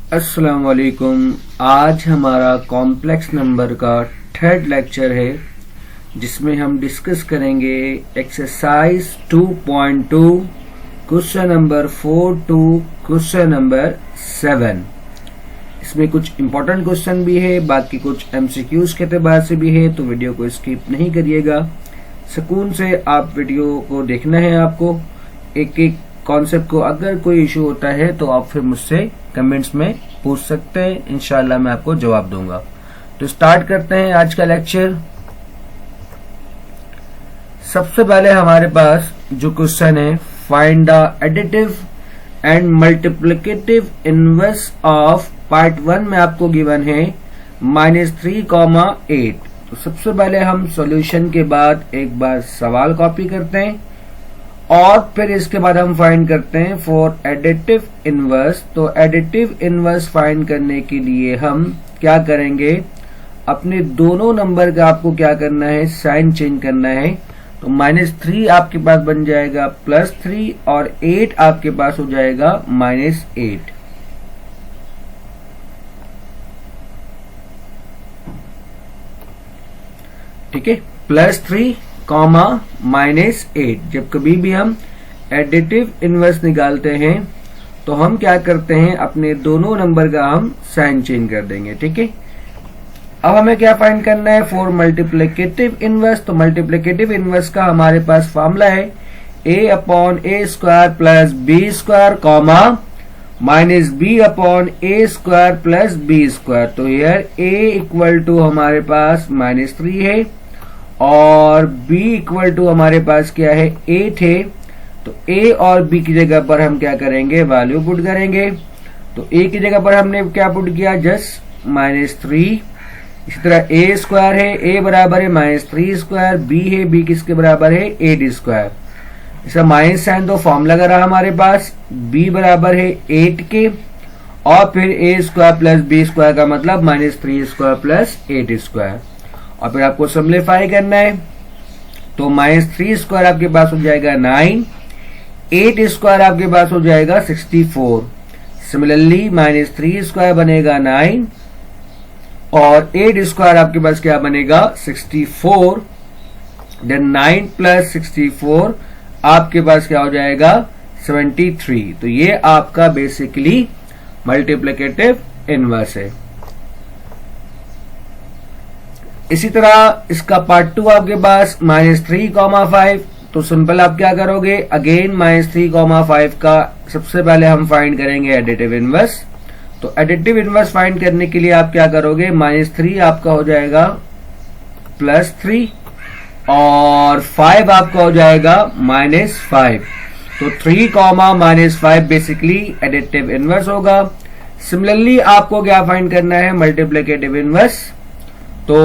अस्सलाम वालेकुम। आज हमारा कॉम्प्लेक्स नंबर का थर्ड लेक्चर है जिसमें हम डिस्कस करेंगे exercise 2.2 question number 4 to question number 7। इसमें कुछ इम्पोर्टेंट क्वेश्चन भी है, बाकी कुछ एमसीक्यूज के एतबार से भी है, तो वीडियो को स्किप नहीं करिएगा। सुकून से आप वीडियो को देखना है। आपको एक एक कॉन्सेप्ट को अगर कोई इशू होता है तो आप फिर मुझसे कमेंट्स में पूछ सकते हैं, इंशाल्लाह मैं आपको जवाब दूंगा। तो स्टार्ट करते हैं आज का लेक्चर। सबसे पहले हमारे पास जो क्वेश्चन है, find the additive and multiplicative inverse of part 1 में आपको गिवन है -3,8। तो सबसे पहले हम सॉल्यूशन के बाद एक बार सवाल कॉपी करते हैं और फिर इसके बाद हम फाइंड करते हैं फॉर एडिटिव इनवर्स। तो एडिटिव इनवर्स फाइंड करने के लिए हम क्या करेंगे, अपने दोनों नंबर का आपको क्या करना है, साइन चेंज करना है। तो -3 आपके पास बन जाएगा +3 और 8 आपके पास हो जाएगा -8। ठीक है, +3 -8। जब कभी भी हम एडिटिव इनवर्स निकालते हैं तो हम क्या करते हैं, अपने दोनों नंबर का हम साइन चेंज कर देंगे। ठीक है, अब हमें क्या फाइंड करना है, फॉर मल्टीप्लिकेटिव इनवर्स। तो मल्टीप्लिकेटिव इनवर्स का हमारे पास फॉर्मूला है a/a² plus b² -b/a² plus b²। तो हियर a इक्वल टू हमारे पास -3 है और b इक्वल टू हमारे पास क्या है, 8 है। तो a और b की जगह पर हम क्या करेंगे, वैल्यू पुट करेंगे। तो a की जगह पर हमने क्या पुट किया, जस्ट -3। इसी तरह a² है, a बराबर है -3², b है, b किसके बराबर है, 8²। इसका माइनस साइन तो फॉर्मूला लगा हमारे पास, b बराबर है 8 के और फिर a² प्लस b² का मतलब -3² प्लस 8²। और फिर आपको सिंप्लीफाई करना है। तो -3² आपके पास हो जाएगा 9, 8² आपके पास हो जाएगा 64। सिमिलरली -3² बनेगा 9 और 8² आपके पास क्या बनेगा, 64। देन 9 प्लस 64 आपके पास क्या हो जाएगा, 73। तो ये आपका बेसिकली मल्टीप्लिकेटिव इनवर्स है। इसी तरह इसका पार्ट 2 आपके पास -3,5। तो सिंपल आप क्या करोगे, अगेन -3,5 का सबसे पहले हम फाइंड करेंगे एडिटिव इनवर्स। तो एडिटिव इनवर्स फाइंड करने के लिए आप क्या करोगे, -3 आपका हो जाएगा +3 और 5 आपका हो जाएगा -5। तो 3, -5 बेसिकली एडिटिव इनवर्स होगा। सिमिलरली आपको क्या फाइंड करना है, मल्टीप्लिकेटिव इनवर्स। तो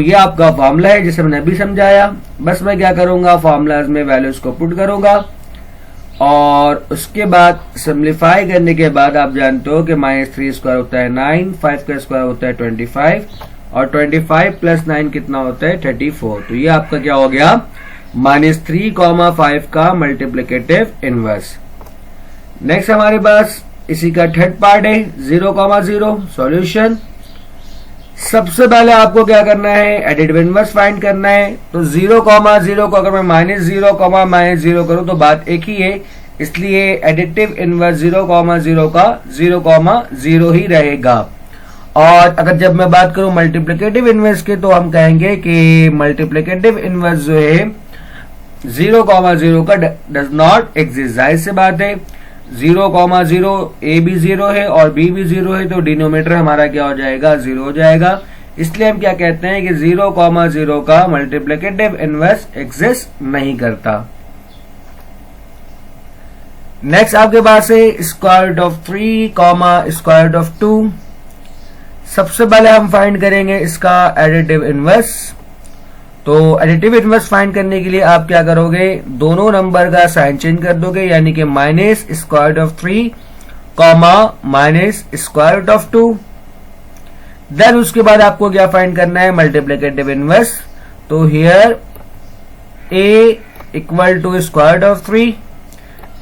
ये आपका फॉर्मूला है जिसे मैंने अभी समझाया। बस मैं क्या करूंगा, फॉर्मूलाज में वैल्यूज को पुट करूंगा और उसके बाद सिंप्लीफाई करने के बाद आप जानते हो कि -3² होता है 9, 5 का स्क्वायर होता है 25 और 25 प्लस 9 कितना होता है, 34। तो ये आपका क्या हो गया, -3,5 का मल्टीप्लिकेटिव इनवर्स। नेक्स्ट हमारे पास इसी का थर्ड पार्ट है 0,0 सॉल्यूशन। सबसे पहले आपको क्या करना है, एडिटिव इनवर्स फाइंड करना है। तो 0,0 को अगर मैं -0, करूं तो बात एक ही है, इसलिए एडिटिव इनवर्स 0,0 का 0,0 ही रहेगा। और अगर जब मैं बात करूं मल्टीप्लिकेटिव इनवर्स के, तो हम कहेंगे कि मल्टीप्लिकेटिव इनवर्स जो है 0,0 का डज नॉट एग्जिस्ट। जाहिर सी बात है, 0,0 a भी 0 है और b भी 0 है, तो डिनोमिनेटर हमारा क्या हो जाएगा, 0 हो जाएगा। इसलिए हम क्या कहते हैं कि 0,0 का मल्टीप्लिकेटिव इनवर्स एग्जिस्ट नहीं करता। नेक्स्ट आपके पास है square root of 3, square root of 2। सबसे पहले हम फाइंड करेंगे इसका एडिटिव इनवर्स। तो एडिटिव इनवर्स फाइंड करने के लिए आप क्या करोगे, दोनों नंबर का साइन चेंज कर दोगे, यानी कि -square root of 3, -square root of 2। Then उसके बाद आपको क्या फाइंड करना है, मल्टीप्लिकेटिव इनवर्स। तो here a equal to square root of 3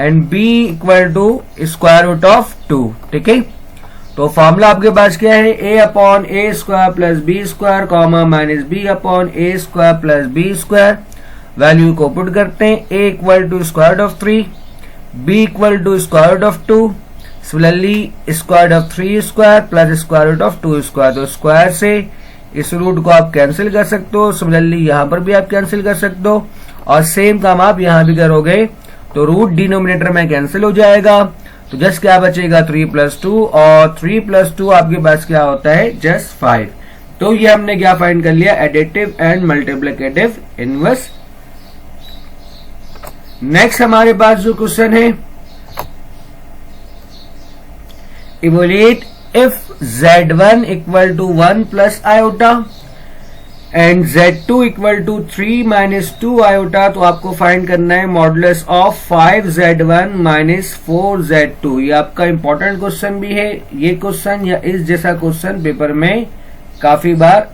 and b equal to square root of 2। ठीक है, तो फॉर्मूला आपके पास क्या है, A upon A square plus B square comma minus B upon A square plus B square. Value को put करते हैं, A equal to square root of 3, b equal to square root of 2, similarly square root of 3 square plus square root of 2 square. तो square से इस root को आप cancel कर सकते हो, सिमिलरली यहां पर भी आप कैंसिल कर सकते हो, और सेम काम आप यहां भी करोगे तो रूट डिनोमिनेटर में कैंसिल हो जाएगा। तो जस्ट क्या बचेगा 3+2, और 3+2 आपके पास क्या होता है, जस्ट 5। तो ये हमने क्या फाइंड कर लिया, additive and multiplicative inverse. Next हमारे पास जो क्वेश्चन है, evaluate if Z1 equal to 1 plus iota and Z2 equal to 3 minus 2 iota. तो आपको फाइंड करना है modulus of 5Z1 minus 4Z2। ये आपका इंपॉर्टेंट क्वेश्चन भी है। ये क्वेश्चन या इस जैसा क्वेश्चन पेपर में काफी बार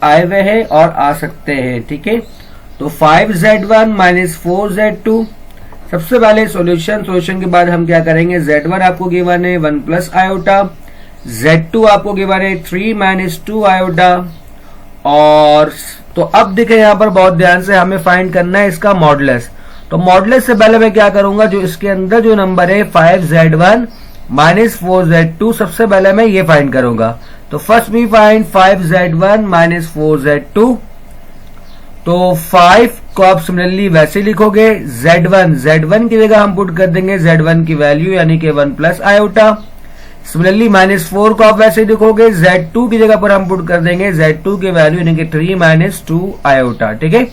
आए हुए हैं और आ सकते हैं, ठीक है। तो 5Z1 माइनस 4Z2, सबसे पहले सॉल्यूशन के बाद हम क्या करेंगे, Z1 आपको गिवन है 1 प्लस आयोटा, Z2 आपको गिवन है 3 माइनस 2 आयोटा। और तो अब देखें यहां पर बहुत ध्यान से हमें फाइंड करना है इसका मॉडुलस। तो मॉडुलस से पहले मैं क्या करूंगा, जो इसके अंदर जो नंबर है 5Z1 माइनस 4Z2, सबसे पहले मैं ये फाइंड करूंगा। तो first we find 5Z1 minus 4Z2। तो 5 को आप सिमिलरली वैसे लिखोगे, Z1 की जगह हम पुट कर देंगे Z1 की वैल्यू यानी कि 1 प्लस आयोटा। सिमिलरली माइनस 4 को आप वैसे लिखोगे, Z2 की जगह पर हम पुट कर देंगे Z2 की वैल्यू यानी कि 3 माइनस 2 आयोटा, ठीक है।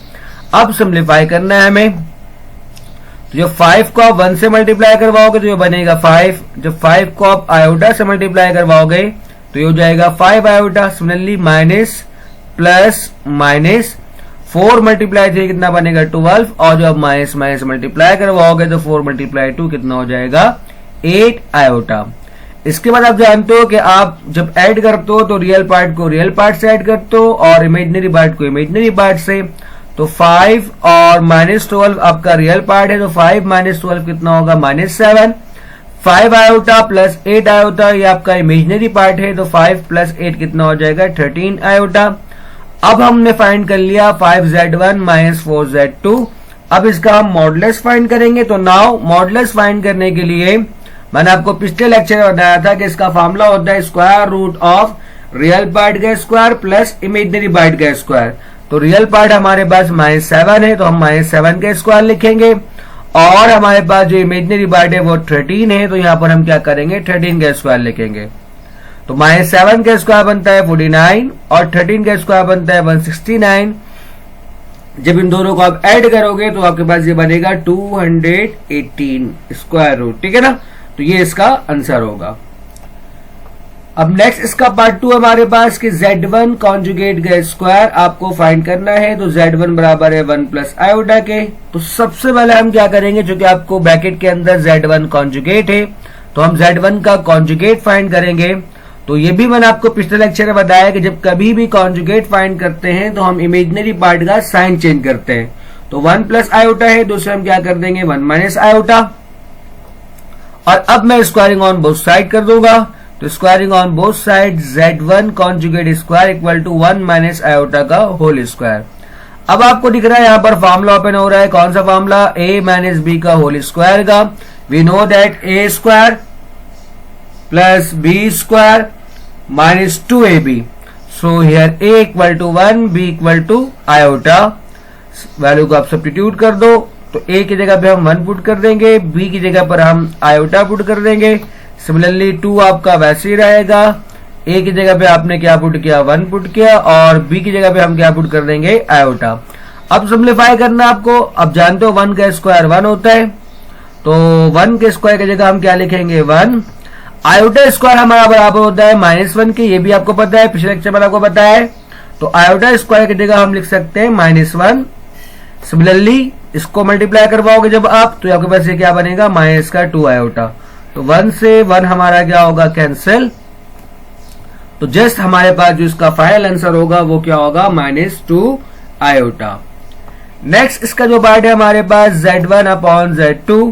अब सिंप्लीफाई करना है हमें। तो जो 5 को आप 1 से मल्टीप्लाई करवाओगे तो ये बनेगा 5, जब 5 को आप आयोटा से मल्टीप्लाई करवाओगे तो ये हो जाएगा 5 iota. Similarly minus plus minus 4 multiply 3 कितना बनेगा 12, और जब माइनस माइनस मल्टीप्लाई करवाओगे तो 4 मल्टीप्लाई 2 कितना हो जाएगा 8 आयोटा। इसके बाद आप जानते हो कि आप जब ऐड करते हो तो रियल पार्ट को रियल पार्ट से ऐड करते हो और इमेजिनरी पार्ट को इमेजिनरी पार्ट से। तो 5 और माइनस 12 आपका रियल पार्ट है, तो 5 माइनस 12 कितना होगा -7। 5 आयोटा प्लस 8 आयोटा ये आपका इमेजिनरी पार्ट है, तो 5 प्लस 8 कितना हो जाएगा 13 आयोटा। अब हमने फाइंड कर लिया 5Z1 माइनस 4Z2। अब इसका हम मॉडुलस फाइंड करेंगे। तो नाउ मॉडुलस फाइंड करने के लिए मैंने आपको पिछले लेक्चर में बताया था कि इसका फॉर्मूला होता है square root of real part का स्क्वायर प्लस इमेजिनरी पार्ट का स्क्वायर। तो रियल पार्ट हमारे पास -7 है, तो हम -7 का स्क्वायर लिखेंगे, और हमारे पास जो इमेजिनरी पार्ट है वो 13 है, तो यहां पर हम क्या करेंगे 13 का स्क्वायर लिखेंगे। तो -7 का स्क्वायर बनता है 49 और 13 का स्क्वायर बनता है 169। जब इन दोनों को आप ऐड करोगे तो आपके पास ये बनेगा 218 स्क्वायर रूट, ठीक है ना। तो ये इसका आंसर होगा। अब नेक्स्ट इसका पार्ट 2 हमारे पास कि Z1 कॉन्जुगेट का स्क्वायर आपको फाइंड करना है। तो Z1 बराबर है 1 प्लस आयोटा के। तो सबसे पहले हम क्या करेंगे, जो कि आपको ब्रैकेट के अंदर Z1 कॉन्जुगेट है, तो हम Z1 का कॉन्जुगेट फाइंड करेंगे। तो ये भी मैंने आपको पिछले लेक्चर में बताया कि जब कभी भी कॉन्जुगेट फाइंड करते हैं तो हम इमेजिनरी पार्ट का साइन चेंज करते हैं। तो 1 प्लस आयोटा है, दूसरे हम क्या कर देंगे 1 माइनस आयोटा। और अब मैं स्क्वायरिंग ऑन बोथ साइड कर दूंगा। तो squaring on both side Z1 conjugate square equal to 1 minus iota का होल स्क्वायर। अब आपको दिख रहा है यहां पर फॉर्मूला ओपन हो रहा है। कौन सा फॉर्मूला, a माइनस बी का होल स्क्वायर का। We know that a square plus b square minus 2ab। So here a equal to 1, b equal to iota. Value को आप सब्स्टिट्यूट कर दो। तो a की जगह पे हम 1 पुट कर देंगे, b की जगह पर हम आयोटा पुट कर देंगे। सिमिलरली 2 आपका वैसे ही रहेगा। a की जगह पे आपने क्या पुट किया 1 पुट किया, और b की जगह पे हम क्या पुट कर देंगे आयोटा। अब सिंप्लीफाई करना आपको। अब जानते हो 1 का स्क्वायर 1 होता है, तो 1 के स्क्वायर की जगह हम क्या लिखेंगे 1। आयोटा स्क्वायर हमारा बराबर होता है -1 के, ये भी आपको पता है, पिछले लेक्चर में आपको पता है। तो आयोटा स्क्वायर की जगह हम लिख सकते हैं -1। सिमिलरली इसको मल्टीप्लाई करवाओगे जब आप, तो आपके पास ये क्या बनेगा -2 आयोटा। तो 1 से 1 हमारा क्या होगा कैंसिल। तो जस्ट हमारे पास जो इसका फाइनल आंसर होगा वो क्या होगा -2 आयोटा। नेक्स्ट इसका जो पार्ट है हमारे पास Z1 अपॉन Z2।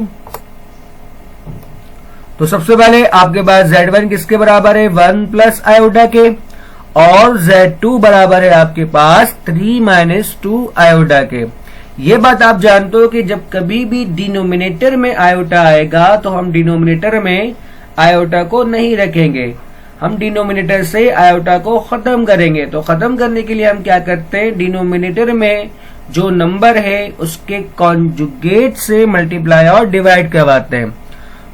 तो सबसे पहले आपके पास Z1 किसके बराबर है 1 प्लस आयोटा के, और Z2 बराबर है आपके पास 3 माइनस 2 आयोटा के। ये बात आप जानते हो कि जब कभी भी डिनोमिनेटर में आयोटा आएगा तो हम डिनोमिनेटर में आयोटा को नहीं रखेंगे, हम डिनोमिनेटर से आयोटा को खत्म करेंगे। तो खत्म करने के लिए हम क्या करते हैं, डिनोमिनेटर में जो नंबर है उसके कॉन्जुगेट से मल्टीप्लाई और डिवाइड करवाते हैं।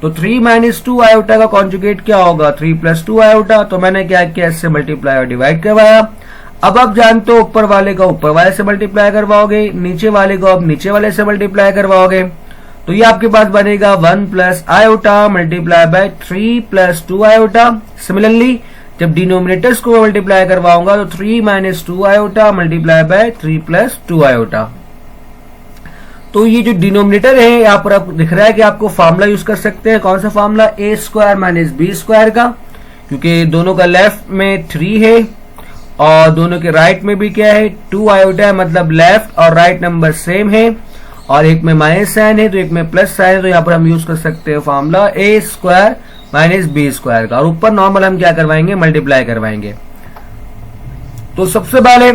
तो 3 माइनस 2 आयोटा का कॉन्जुगेट क्या होगा 3 प्लस 2 आयोटा। तो मैंने क्या किया, इससे मल्टीप्लाई और डिवाइड करवाया। अब आप जानते हो ऊपर वाले को ऊपर वाले से मल्टीप्लाई करवाओगे, नीचे वाले को अब नीचे वाले से मल्टीप्लाई करवाओगे। तो ये आपके पास बनेगा 1 plus iota multiply by 3 plus 2 iota. Similarly जब डिनोमिनेटर्स को मल्टीप्लाई करवाऊंगा तो 3 minus 2 iota multiply by 3 plus 2 iota. तो ये जो डिनोमिनेटर है यहाँ पर आपको दिख रहा है कि आपको फॉर्मूला यूज कर सकते हैं। कौन सा फॉर्मूला, ए स्क्वायर माइनस बी स्क्वायर का, क्योंकि दोनों का लेफ्ट में 3 है और दोनों के राइट में भी क्या है 2 आयोटा है, मतलब लेफ्ट और राइट नंबर सेम है, और एक में माइनस साइन है तो एक में प्लस साइन है। तो यहाँ पर हम यूज कर सकते हैं फॉर्मूला ए स्क्वायर माइनस बी स्क्वायर का, और ऊपर नॉर्मल हम क्या करवाएंगे, मल्टीप्लाई करवाएंगे। तो सबसे पहले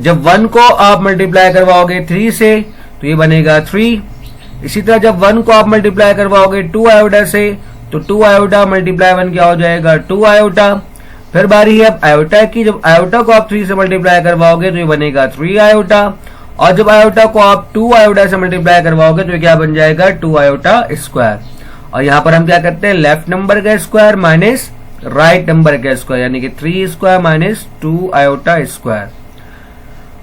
जब 1 को आप मल्टीप्लाई करवाओगे 3 से तो ये बनेगा 3। इसी तरह जब 1 को आप मल्टीप्लाई करवाओगे 2 आयोटा से तो 2 आयोटा मल्टीप्लाई 1 क्या हो जाएगा 2 आयोटा। फिर बारी है अब आयोटा की, जब आयोटा को आप 3 से मल्टीप्लाई करवाओगे तो ये बनेगा 3 आयोटा, और जब आयोटा को आप 2 आयोटा से मल्टीप्लाई करवाओगे तो ये क्या बन जाएगा 2 आयोटा स्क्वायर। और यहाँ पर हम क्या करते हैं, लेफ्ट नंबर का स्क्वायर माइनस राइट नंबर का स्क्वायर, यानी कि 3 स्क्वायर माइनस 2 आयोटा स्क्वायर।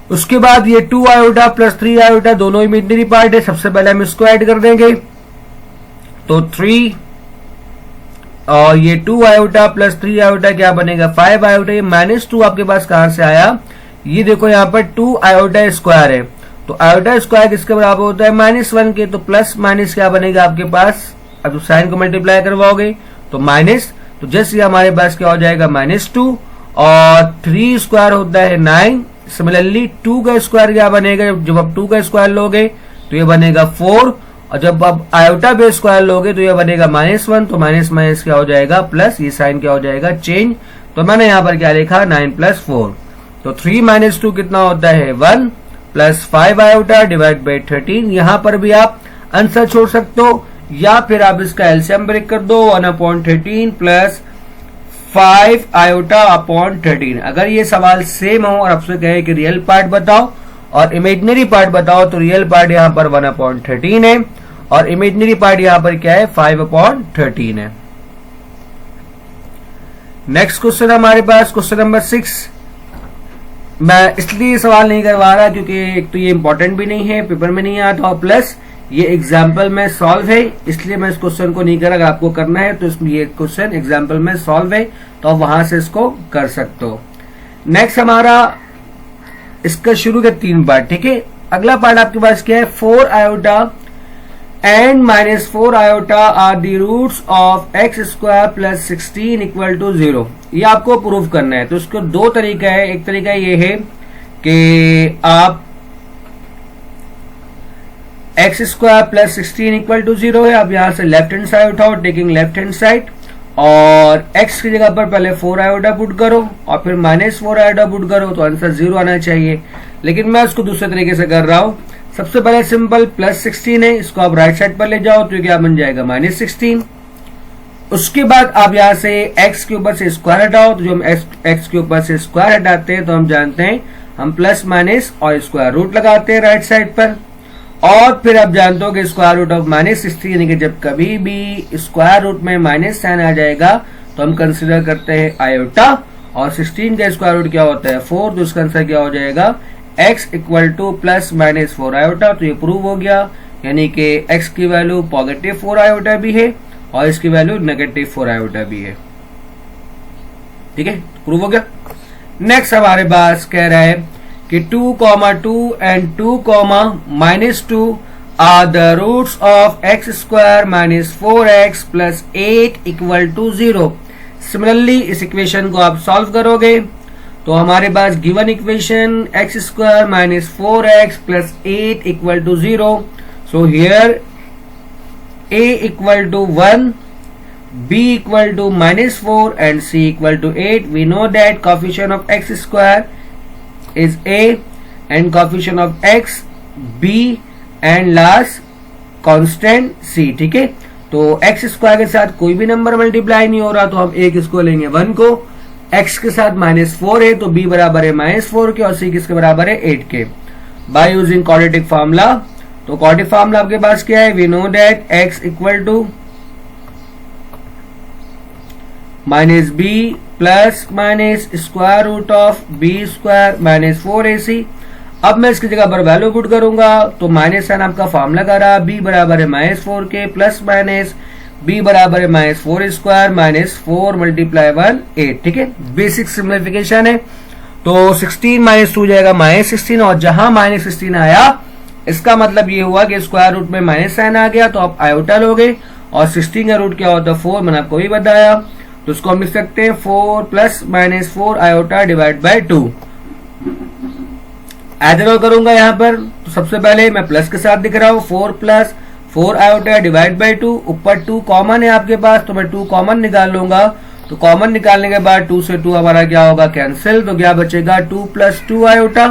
उसके बाद ये 2 आयोटा प्लस 3 आयोटा दोनों इमेजिनरी पार्ट है, सबसे पहले हम इसको ऐड कर देंगे। तो 3 और ये 2 आयोटा प्लस 3 आयोटा क्या बनेगा 5 आयोटा। ये माइनस 2 आपके पास कहां से आया, ये देखो यहाँ पर 2 आयोटा स्क्वायर है, तो आयोटा स्क्वायर किसके बराबर होता है -1 के। तो प्लस माइनस क्या बनेगा आपके पास, अब जो साइन को मल्टीप्लाई करवाओगे तो माइनस, तो जैसे हमारे पास क्या हो जाएगा -2, और 3 स्क्वायर होता है 9। सिमिलरली 2 का स्क्वायर क्या बनेगा, जब आप 2 का स्क्वायर लोगे तो ये बनेगा 4, और जब आप आयोटा बेस स्क्वायर लोगे तो ये बनेगा -1, तो माइनस माइनस क्या हो जाएगा प्लस, ये साइन क्या हो जाएगा चेंज। तो मैंने यहाँ पर क्या लिखा 9 प्लस 4। तो 3 माइनस 2 कितना होता है 1 प्लस 5 आयोटा डिवाइड बाई 13। यहाँ पर भी आप आंसर छोड़ सकते हो, या फिर आप इसका एलसीएम ब्रेक कर दो 1/13 प्लस 5 आयोटा अपॉन 13। अगर ये सवाल सेम हो और आपसे कहे कि रियल पार्ट बताओ और इमेजिनरी पार्ट बताओ, तो रियल पार्ट यहाँ पर 1/13 है और इमेजिनरी पार्ट यहाँ पर क्या है 5/13 है। नेक्स्ट क्वेश्चन हमारे पास क्वेश्चन नंबर 6। मैं इसलिए सवाल नहीं करवा रहा क्योंकि एक तो ये इंपॉर्टेंट भी नहीं है, पेपर में नहीं आता, और प्लस ये एग्जाम्पल में सॉल्व है, इसलिए मैं इस क्वेश्चन को नहीं कर रहा। अगर आपको करना है तो इसमें ये क्वेश्चन एग्जाम्पल में सॉल्व है, तो आप वहां से इसको कर सकते हो। नेक्स्ट हमारा इसका शुरू के 3 पार्ट, ठीक है। अगला पार्ट आपके पास क्या है, 4 iota and -4 iota are the roots of x square plus 16 equal to 0। ये आपको प्रूव करना है। तो इसको 2 तरीका है। एक तरीका ये है कि आप x square plus 16 equal to 0 है, आप यहां से लेफ्ट हैंड साइड उठाओ टेकिंग लेफ्ट हैंड साइड, और x की जगह पर पहले 4 आयोटा पुट करो और फिर -4 आयोटा पुट करो, तो आंसर 0 आना चाहिए। लेकिन मैं उसको दूसरे तरीके से कर रहा हूं। सबसे पहले सिंपल प्लस 16 है, इसको आप राइट साइड पर ले जाओ तो क्या बन जाएगा -16। उसके बाद आप यहां से x के ऊपर से स्क्वायर हटाओ, तो जो हम x के ऊपर से स्क्वायर हटाते हैं तो हम जानते हैं हम प्लस माइनस और स्क्वायर रूट लगाते हैं राइट साइड पर। और फिर आप जानते हो कि स्क्वायर रूट ऑफ -16 यानी कि जब कभी भी स्क्वायर रूट में माइनस साइन आ जाएगा तो हम कंसिडर करते हैं आयोटा, और 16 का स्क्वायर रूट क्या होता है 4, तो इसका आंसर क्या हो जाएगा x equal two plus minus 4 iota. तो ये प्रूव हो गया, यानी कि x की वैल्यू पॉजिटिव 4 आयोटा भी है और इसकी वैल्यू नेगेटिव 4 आयोटा भी है। ठीक है, प्रूव हो गया। नेक्स्ट हमारे पास कह रहा है कि 2,2 and 2,-2 are the roots of x square minus 4x plus 8 equal to 0। Similarly इस इक्वेशन को आप सॉल्व करोगे तो हमारे पास given equation x square minus 4x plus 8 equal to 0। So here a equal to 1, b equal to -4 and c equal to 8. We know that coefficient of x square is a and coefficient of x b and last constant c. ठीक है, तो x square के साथ कोई भी number multiply नहीं हो रहा तो हम a किसको लेंगे 1 को, x के साथ -4 है तो b बराबर है -4 के और c किसके बराबर है 8 के. बाय यूजिंग क्वाड्रेटिक फार्मूला, तो क्वाड्रेटिक फार्मूला आपके पास क्या है, we know that x equal to -b plus minus square root of b square -4ac. अब मैं इसकी जगह पर वैल्यू पुट करूंगा तो माइनस साइन आपका फॉर्मूला का रहा, b बराबर है -4 के प्लस माइनस b बराबर है -4 स्क्वायर -4 मल्टीप्लाई 1 8. ठीक है, बेसिक सिंप्लीफिकेशन है. तो 16 - 2 जाएगा -16 और जहां -16 आया इसका मतलब ये हुआ कि स्क्वायर रूट में माइनस साइन आ गया तो आप आयोटा लोगे और 16 का रूट क्या होता है 4, मैंने आपको भी बताया. तो उसको हम लिख सकते हैं 4 plus -4 iota divide by 2. Adder करूंगा यहाँ पर, तो सबसे पहले मैं प्लस के साथ दिख रहा हूँ 4 प्लस 4 आयोटा डिवाइड बाय 2. ऊपर 2 कॉमन है आपके पास तो मैं 2 कॉमन निकाल लूंगा. तो कॉमन निकालने के बाद 2 से 2 हमारा क्या होगा कैंसिल, तो क्या बचेगा 2 प्लस 2 आयोटा.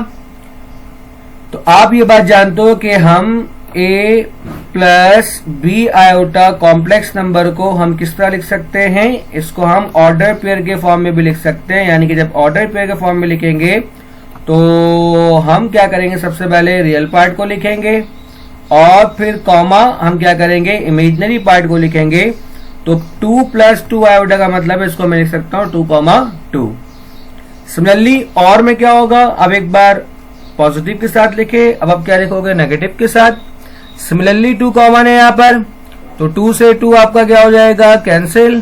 तो आप ये बात जानते हो कि हम a plus b iota complex number को हम किस तरह लिख सकते हैं, इसको हम ऑर्डर पेयर के फॉर्म में भी लिख सकते हैं. यानी कि जब ऑर्डर पेयर के फॉर्म में लिखेंगे तो हम क्या करेंगे, सबसे पहले रियल पार्ट को लिखेंगे और फिर कॉमा हम क्या करेंगे इमेजिनरी पार्ट को लिखेंगे. तो 2 प्लस 2 आयोटा का मतलब है इसको मैं लिख सकता हूं 2,2. सिमिलरली और में क्या होगा, अब एक बार पॉजिटिव के साथ लिखे, अब आप क्या लिखोगे नेगेटिव के साथ. सिमिलरली 2 कॉमन है यहाँ पर तो 2 से 2 आपका क्या हो जाएगा कैंसिल.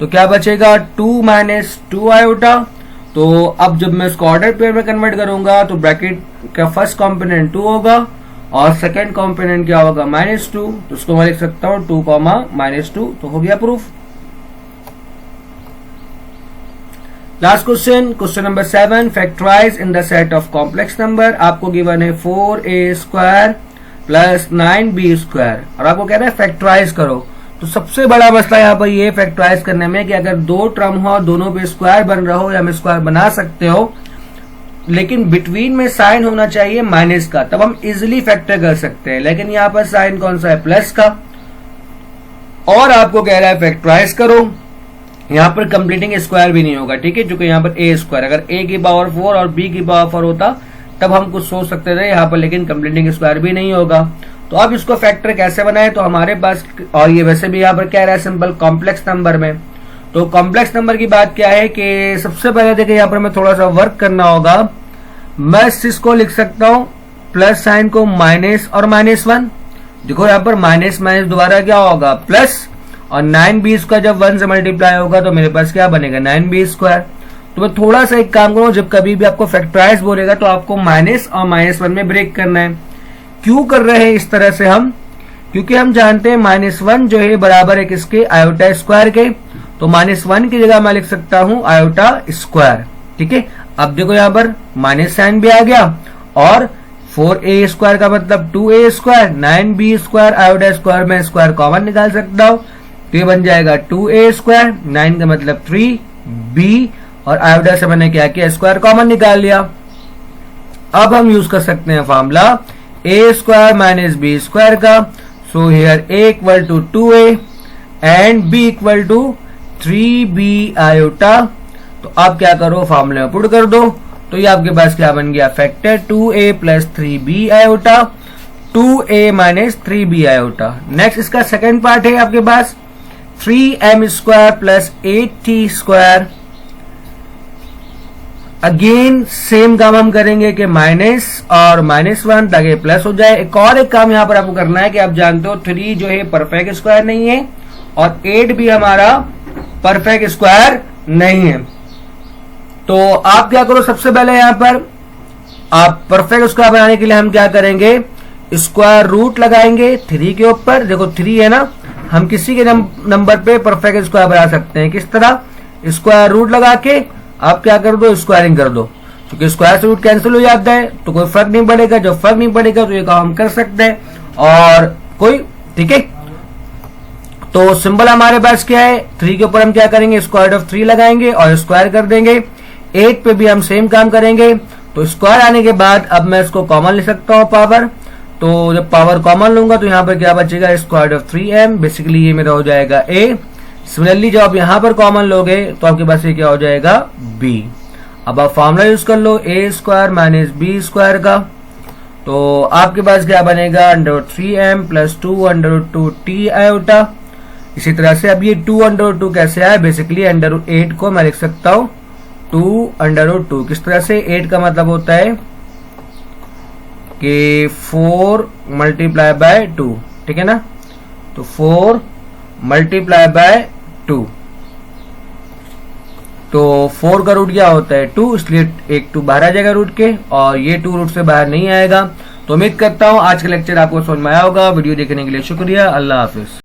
तो क्या बचेगा 2 माइनस 2 आयोटा. तो अब जब मैं इसको ऑर्डर पेयर में कन्वर्ट करूंगा तो ब्रैकेट का फर्स्ट कॉम्पोनेंट 2 होगा और सेकंड कॉम्पोनेंट क्या होगा -2. तो उसको मैं लिख सकता हूं 2, -2. तो हो गया proof. Last question number 7. Factorize in the set of complex number. आपको गिवन है 4a square plus 9b square और आपको कह रहा है फैक्टराइज करो. तो सबसे बड़ा मसला यहाँ पर ये फैक्टराइज करने में कि अगर 2 टर्म हो दोनों पे स्क्वायर बन रहा हो या हम स्क्वायर बना सकते हो लेकिन बिटवीन में साइन होना चाहिए माइनस का, तब हम इजिली फैक्टर कर सकते हैं. लेकिन यहाँ पर साइन कौन सा है प्लस का और आपको कह रहा है फैक्टराइज करो. यहाँ पर कंप्लीटिंग स्क्वायर भी नहीं होगा. ठीक है, क्योंकि यहाँ पर a स्क्वायर, अगर a की पावर 4 और b की पावर 4 होता तब हम कुछ सोच सकते थे यहाँ पर, लेकिन कंप्लीटिंग स्क्वायर भी नहीं होगा. तो अब इसको फैक्टर कैसे बनाए, तो हमारे पास, और ये वैसे भी यहाँ पर क्या रहा है सिंपल कॉम्प्लेक्स नंबर में. तो कॉम्प्लेक्स नंबर की बात क्या है कि सबसे पहले देखिए यहाँ पर मैं थोड़ा सा वर्क करना होगा. मैं इसको लिख सकता हूँ प्लस साइन को माइनस और -1. देखो यहाँ पर माइनस माइनस दोबारा क्या होगा प्लस और 9b स्क्वायर जब 1 से मल्टीप्लाई होगा तो मेरे पास क्या बनेगा 9b स्क्वायर. तो मैं थोड़ा सा एक काम करूँ, जब कभी भी आपको फैक्टराइज बोलेगा तो आपको माइनस और -1 में ब्रेक करना है. क्यों कर रहे हैं इस तरह से हम, क्योंकि हम जानते हैं -1 जो है बराबर है किसके आयोटा स्क्वायर के. तो -1 की जगह मैं लिख सकता हूं आयोटा स्क्वायर. ठीक है, अब देखो यहाँ पर माइनस साइन भी आ गया और 4a स्क्वायर का मतलब 2a square, 9b square iota square में स्क्वायर कॉमन निकाल सकता हूं तो ये बन जाएगा 2a स्क्वायर, 9 का मतलब 3b और आयोटा से मैंने क्या किया स्क्वायर कॉमन निकाल लिया. अब हम यूज कर सकते हैं formula a square minus b square का. So here a equal to 2a and b equal to 3b iota. तो आप क्या करो फॉर्मूले में पुट कर दो. तो ये आपके पास क्या बन गया factor 2a plus 3b iota, 2a minus 3b iota. Next इसका सेकेंड पार्ट है आपके पास 3m square plus 8t square. Again same काम हम करेंगे कि माइनस और -1 ताकि प्लस हो जाए. एक काम यहाँ पर आपको करना है कि आप जानते हो 3 जो है परफेक्ट स्क्वायर नहीं है और 8 भी हमारा परफेक्ट स्क्वायर नहीं है. तो आप क्या करो, सबसे पहले यहाँ पर आप परफेक्ट स्क्वायर बनाने के लिए हम क्या करेंगे स्क्वायर रूट लगाएंगे 3 के ऊपर. देखो 3 है ना, हम किसी के नंबर पे परफेक्ट स्क्वायर बना सकते हैं. किस तरह, स्क्वायर रूट लगा के आप क्या कर दो स्क्वायरिंग कर दो. क्योंकि स्क्वायर से रूट कैंसिल हो जाता है तो कोई फर्क नहीं पड़ेगा. जब फर्क नहीं पड़ेगा तो ये काम हम कर सकते हैं और कोई. ठीक है, तो सिंबल हमारे पास क्या है, 3 के ऊपर हम क्या करेंगे, स्क्वायर ऑफ 3 लगाएंगे और स्क्वायर कर देंगे। 8 पे भी हम सेम काम करेंगे। तो स्क्वायर आने के बाद अब मैं इसको कॉमन ले सकता हूँ पावर। तो जब पावर कॉमन लूंगा तो यहाँ पर क्या बचेगा, स्क्वायर ऑफ 3m, बेसिकली ये मेरा हो जाएगा a। सिमिलरली जब आप यहाँ पर कॉमन लोगे तो आपके पास ये क्या हो जाएगा, b। अब आप फॉर्मूला यूज कर लो a square minus b square का। तो आपके पास क्या बनेगा, √3m प्लस 2√2t आयोटा। इसी तरह से अब ये 2√2 कैसे आया, बेसिकली √8 को मैं लिख सकता हूँ 2√2। किस तरह से, 8 का मतलब होता है कि 4 मल्टीप्लाई बाय 2, ठीक है ना। तो 4 मल्टीप्लाई बाय 2, तो 4 का रूट क्या होता है 2, इसलिए एक 2 बाहर आ जाएगा रूट के, और ये 2 रूट से बाहर नहीं आएगा। तो उम्मीद करता हूं आज का लेक्चर आपको समझ में आया होगा। वीडियो देखने के लिए शुक्रिया। अल्लाह हाफिज।